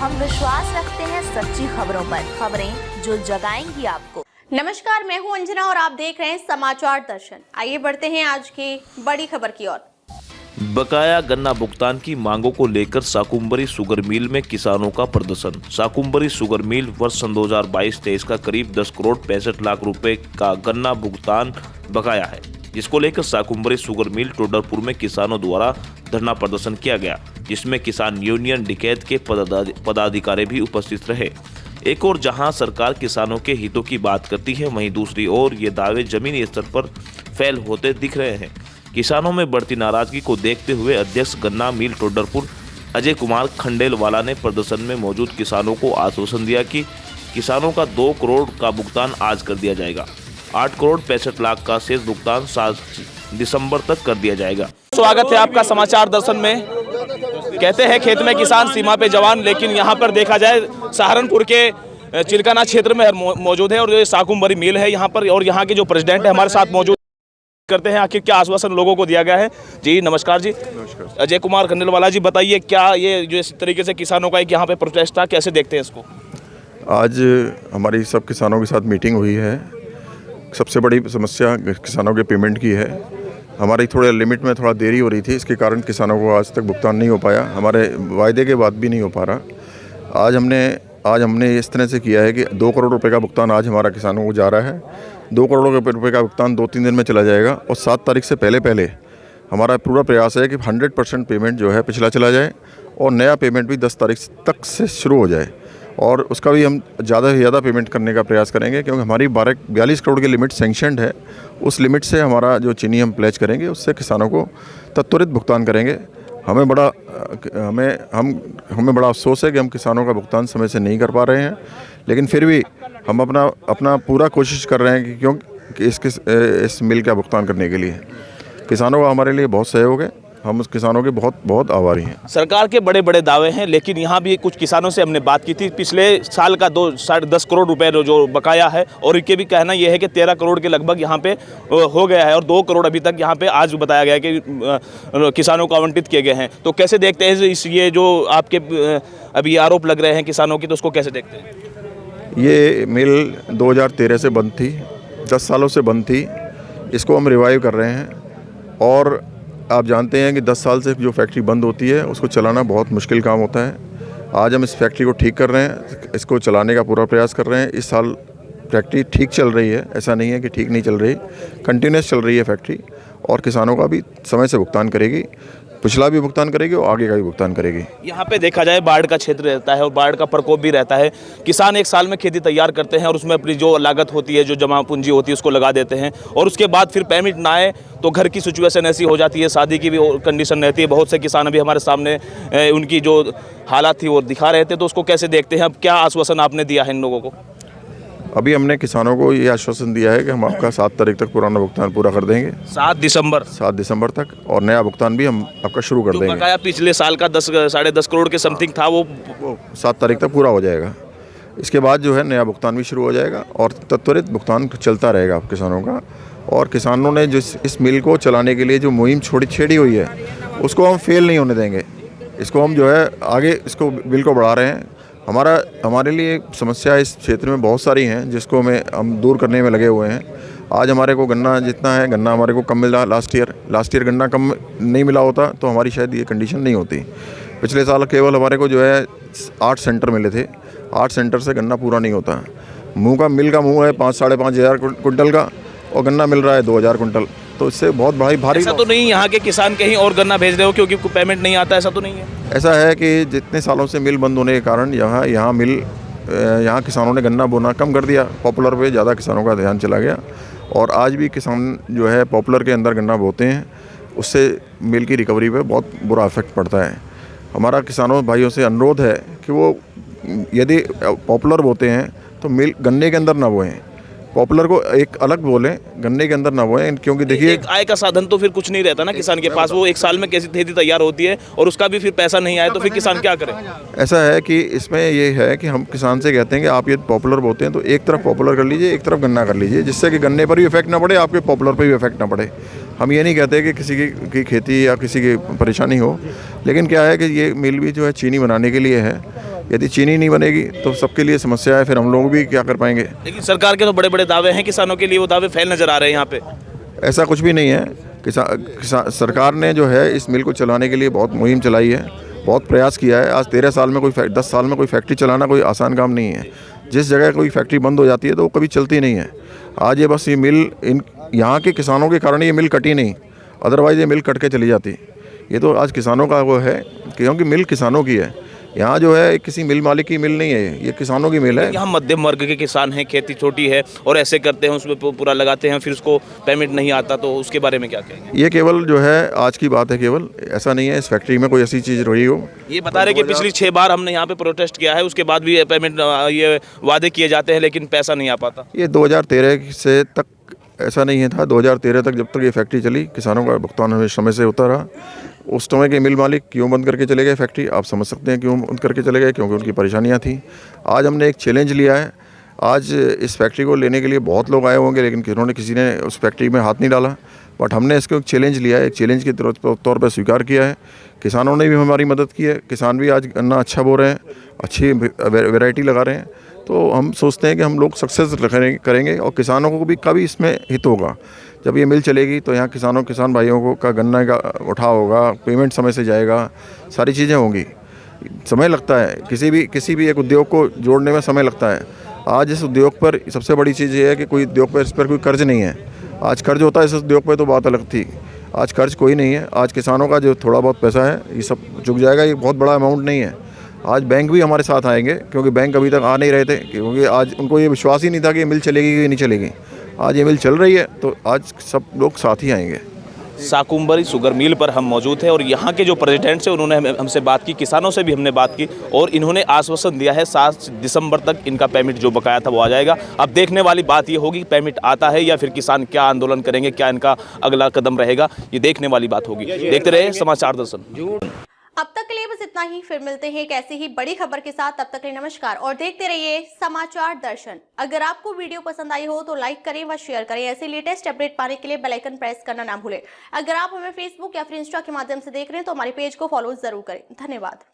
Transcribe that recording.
हम विश्वास रखते हैं सच्ची खबरों पर, खबरें जो जगाएंगी आपको। नमस्कार, मैं हूं अंजना और आप देख रहे हैं समाचार दर्शन। आइए बढ़ते हैं आज की बड़ी खबर की ओर। बकाया गन्ना भुगतान की मांगों को लेकर साकुम्बरी शुगर मिल में किसानों का प्रदर्शन। साकुम्बरी शुगर मिल वर्ष 2022-23 का करीब 10 करोड़ 65 लाख रुपए का गन्ना भुगतान बकाया है, जिसको लेकर साकुम्बरी शुगर मिल टोडरपुर में किसानों द्वारा धरना प्रदर्शन किया गया, जिसमें किसान यूनियन डिकैत के पदाधिकारी भी उपस्थित रहे। एक और जहां सरकार किसानों के हितों की बात करती है, वहीं दूसरी ओर ये दावे जमीनी स्तर पर फेल होते दिख रहे हैं। किसानों में बढ़ती नाराजगी को देखते हुए अध्यक्ष गन्ना मिल टोडरपुर अजय कुमार खंडेलवाला ने प्रदर्शन में मौजूद किसानों को आश्वासन दिया कि किसानों का 2 करोड़ का भुगतान आज कर दिया जाएगा। 8 करोड़ 65 लाख का शेष भुगतान 7 दिसंबर तक कर दिया जाएगा। स्वागत है आपका समाचार दर्शन में। कहते हैं खेत में किसान सीमा पे जवान, लेकिन यहाँ पर देखा जाए सहारनपुर के चिलकाना क्षेत्र में मौजूद है और ये साकुम्बरी मिल है यहाँ पर, और यहाँ के जो प्रेसिडेंट है हमारे साथ मौजूद करते हैं आखिर क्या आश्वासन लोगों को दिया गया है। जी नमस्कार जी। नमस्कार। अजय कुमार खंडेलवाला जी, बताइए क्या ये जो इस तरीके से किसानों का एक यहाँ पे प्रोटेस्ट था, कैसे देखते हैं इसको? आज हमारी सब किसानों के साथ मीटिंग हुई है। सबसे बड़ी समस्या किसानों के पेमेंट की है। हमारी थोड़े लिमिट में थोड़ा देरी हो रही थी, इसके कारण किसानों को आज तक भुगतान नहीं हो पाया। हमारे वायदे के बाद भी नहीं हो पा रहा। आज हमने इस तरह से किया है कि 2 करोड़ रुपए का भुगतान आज हमारा किसानों को जा रहा है। 2 करोड़ रुपए का भुगतान 2-3 दिन में चला जाएगा और 7 तारीख से पहले हमारा पूरा प्रयास है कि 100% पेमेंट जो है पिछला चला जाए और नया पेमेंट भी 10 तारीख तक से शुरू हो जाए, और उसका भी हम ज़्यादा से ज़्यादा पेमेंट करने का प्रयास करेंगे, क्योंकि हमारी 42 करोड़ की लिमिट सैंक्शनड है। उस लिमिट से हमारा जो चीनी हम प्लेज करेंगे उससे किसानों को त्वरित भुगतान करेंगे। हमें बड़ा अफसोस है कि हम किसानों का भुगतान समय से नहीं कर पा रहे हैं, लेकिन फिर भी हम अपना पूरा कोशिश कर रहे हैं कि क्योंकि इस मिल का भुगतान करने के लिए किसानों का हमारे लिए बहुत सहयोग है। हम उस किसानों के बहुत आभारी हैं। सरकार के बड़े बड़े दावे हैं, लेकिन यहाँ भी कुछ किसानों से हमने बात की थी। पिछले साल का 10 करोड़ रुपए जो बकाया है, और इनके भी कहना यह है कि 13 करोड़ के लगभग यहाँ पे हो गया है और 2 करोड़ अभी तक यहाँ पे आज बताया गया है कि किसानों को आवंटित किए गए हैं। तो कैसे देखते हैं ये जो आपके अभी आरोप लग रहे हैं किसानों की, तो उसको कैसे देखते हैं? ये मिल 2013 से बंद थी, 10 सालों से बंद थी। इसको हम रिवाइव कर रहे हैं, और आप जानते हैं कि 10 साल से जो फैक्ट्री बंद होती है उसको चलाना बहुत मुश्किल काम होता है। आज हम इस फैक्ट्री को ठीक कर रहे हैं, इसको चलाने का पूरा प्रयास कर रहे हैं। इस साल फैक्ट्री ठीक चल रही है, ऐसा नहीं है कि ठीक नहीं चल रही, कंटिन्यूस चल रही है फैक्ट्री, और किसानों का भी समय से भुगतान करेगी, पिछला भी भुगतान करेगी और आगे का भी भुगतान करेगी। यहाँ पे देखा जाए बाढ़ का क्षेत्र रहता है और बाढ़ का प्रकोप भी रहता है। किसान एक साल में खेती तैयार करते हैं और उसमें अपनी जो लागत होती है, जो जमा पूंजी होती है, उसको लगा देते हैं, और उसके बाद फिर पेमेंट ना आए तो घर की सिचुएशन ऐसी हो जाती है, शादी की भी कंडीशन रहती है। बहुत से किसान अभी हमारे सामने उनकी जो हालात थी वो दिखा रहे थे, तो उसको कैसे देखते हैं? अब क्या आश्वासन आपने दिया है इन लोगों को? अभी हमने किसानों को ये आश्वासन दिया है कि हम आपका 7 तारीख तक पुराना भुगतान पूरा कर देंगे। 7 दिसंबर तक, और नया भुगतान भी हम आपका शुरू कर देंगे। बकाया पिछले साल का 10-10.5 करोड़ के समथिंग था, वो 7 तारीख तक पूरा हो जाएगा। इसके बाद जो है नया भुगतान भी शुरू हो जाएगा और त्वरित भुगतान चलता रहेगा किसानों का। और किसानों ने जो इस मिल को चलाने के लिए जो मुहिम छेड़ी हुई है, उसको हम फेल नहीं होने देंगे। इसको हम जो है आगे इसको बिल को बढ़ा रहे हैं। हमारे लिए समस्या इस क्षेत्र में बहुत सारी हैं, जिसको हम दूर करने में लगे हुए हैं। आज हमारे को गन्ना जितना है, गन्ना हमारे को कम मिला। लास्ट ईयर गन्ना कम नहीं मिला होता तो हमारी शायद ये कंडीशन नहीं होती। पिछले साल केवल हमारे को जो है 8 सेंटर मिले थे। 8 सेंटर से गन्ना पूरा नहीं होता। मिल का मुँह है 5-5.5 हज़ार कुंटल का, और गन्ना मिल रहा है 2,000 कुंटल। तो इससे बहुत भारी ऐसा तो नहीं यहाँ के किसान कहीं और गन्ना भेज रहे हो क्योंकि पेमेंट नहीं आता, ऐसा तो नहीं है? ऐसा है कि जितने सालों से मिल बंद होने के कारण यहाँ किसानों ने गन्ना बोना कम कर दिया। पॉपुलर पे ज़्यादा किसानों का ध्यान चला गया, और आज भी किसान जो है पॉपुलर के अंदर गन्ना बोते हैं, उससे मिल की रिकवरी पे बहुत बुरा इफेक्ट पड़ता है। हमारा किसानों भाइयों से अनुरोध है कि वो यदि पॉपुलर बोते हैं तो मिल गन्ने के अंदर ना बोएं। पॉपुलर को एक अलग बोलें, गन्ने के अंदर ना बोएं, क्योंकि देखिए एक आय का साधन तो फिर कुछ नहीं रहता ना किसान के पास। वो एक साल में कैसी खेती तैयार होती है और उसका भी फिर पैसा नहीं आए तो फिर किसान क्या करे? ऐसा है कि इसमें ये है कि हम किसान से कहते हैं कि आप ये पॉपुलर बोते हैं तो एक तरफ पॉपुलर कर लीजिए, एक तरफ गन्ना कर लीजिए, जिससे कि गन्ने पर भी इफेक्ट ना पड़े, आपके पॉपुलर पर भी इफेक्ट ना पड़े। हम ये नहीं कहते कि किसी की खेती या किसी की परेशानी हो, लेकिन क्या है कि ये मिल भी जो है चीनी बनाने के लिए है, यदि चीनी नहीं बनेगी तो सबके लिए समस्या है, फिर हम लोग भी क्या कर पाएंगे। लेकिन सरकार के तो बड़े बड़े दावे हैं किसानों के लिए, वो दावे फेल नजर आ रहे हैं यहाँ पे। ऐसा कुछ भी नहीं है। सरकार ने जो है इस मिल को चलाने के लिए बहुत मुहिम चलाई है, बहुत प्रयास किया है। आज 13 साल में 10 साल में कोई फैक्ट्री चलाना कोई आसान काम नहीं है। जिस जगह कोई फैक्ट्री बंद हो जाती है तो वो कभी चलती नहीं है। आज ये बस ये मिल यहाँ के किसानों के कारण ये मिल कटी नहीं, अदरवाइज़ ये मिल कट के चली जाती। ये तो आज किसानों का वो है, क्योंकि मिल किसानों की है। यहाँ जो है किसी मिल मालिक की मिल नहीं है, ये किसानों की मिल है। यहाँ मध्यम वर्ग के किसान हैं, खेती छोटी है और ऐसे करते हैं, उसमें पूरा लगाते हैं, फिर उसको पेमेंट नहीं आता, तो उसके बारे में क्या कहेंगे? ये केवल जो है आज की बात है, केवल ऐसा नहीं है इस फैक्ट्री में कोई ऐसी चीज़ रही हो। ये बता रहे कि पिछली 6 बार हमने यहाँ पे प्रोटेस्ट किया है, उसके बाद भी पेमेंट ये वादे किए जाते हैं लेकिन पैसा नहीं आ पाता। ये 2013 से तक ऐसा नहीं था। 2013 तक जब तक ये फैक्ट्री चली, किसानों का भुगतान हमें समय से होता रहा। उस समय के मिल मालिक क्यों बंद करके चले गए फैक्ट्री, आप समझ सकते हैं क्यों बंद करके चले गए, क्योंकि उनकी परेशानियां थी। आज हमने एक चैलेंज लिया है। आज इस फैक्ट्री को लेने के लिए बहुत लोग आए होंगे, लेकिन किसी ने उस फैक्ट्री में हाथ नहीं डाला। बट हमने इसको एक चैलेंज लिया है, एक चैलेंज के तौर पर स्वीकार किया है। किसानों ने भी हमारी मदद की है। किसान भी आज गन्ना अच्छा बो रहे हैं, अच्छी वैरायटी लगा रहे हैं। तो हम सोचते हैं कि हम लोग सक्सेस करेंगे और किसानों को भी काफ़ी इसमें हित होगा। जब ये मिल चलेगी तो यहाँ किसान भाइयों को का गन्ना का उठाव होगा, पेमेंट समय से जाएगा, सारी चीज़ें होंगी। समय लगता है, किसी भी एक उद्योग को जोड़ने में समय लगता है। आज इस उद्योग पर सबसे बड़ी चीज़ ये है कि कोई उद्योग पर इस पर कोई कर्ज नहीं है। आज कर्ज होता है इस उद्योग पर तो बात अलग थी। आज कर्ज कोई नहीं है। आज किसानों का जो थोड़ा बहुत पैसा है ये सब चुक जाएगा। ये बहुत बड़ा अमाउंट नहीं है। आज बैंक भी हमारे साथ आएंगे, क्योंकि बैंक अभी तक आ नहीं रहे थे, क्योंकि आज उनको ये विश्वास ही नहीं था कि ये मिल चलेगी कि नहीं चलेगी। आज ये मिल चल रही है तो आज सब लोग साथ ही आएंगे। साकुम्बरी शुगर मिल पर हम मौजूद हैं और यहाँ के जो प्रेसिडेंट्स हैं उन्होंने हमसे बात की, किसानों से भी हमने बात की और इन्होंने आश्वासन दिया है 7 दिसंबर तक इनका पेमेंट जो बकाया था वो आ जाएगा। अब देखने वाली बात ये होगी पेमेंट आता है या फिर किसान क्या आंदोलन करेंगे, क्या इनका अगला कदम रहेगा, ये देखने वाली बात होगी। देखते रहे समाचार दर्शन। अब तक के लिए बस इतना ही, फिर मिलते हैं एक ऐसी ही बड़ी खबर के साथ। तब तक के लिए नमस्कार और देखते रहिए समाचार दर्शन। अगर आपको वीडियो पसंद आई हो तो लाइक करें व शेयर करें। ऐसे लेटेस्ट अपडेट पाने के लिए बेल आइकन प्रेस करना ना भूलें। अगर आप हमें फेसबुक या फिर इंस्टा के माध्यम से देख रहे हैं तो हमारे पेज को फॉलो जरूर करें। धन्यवाद।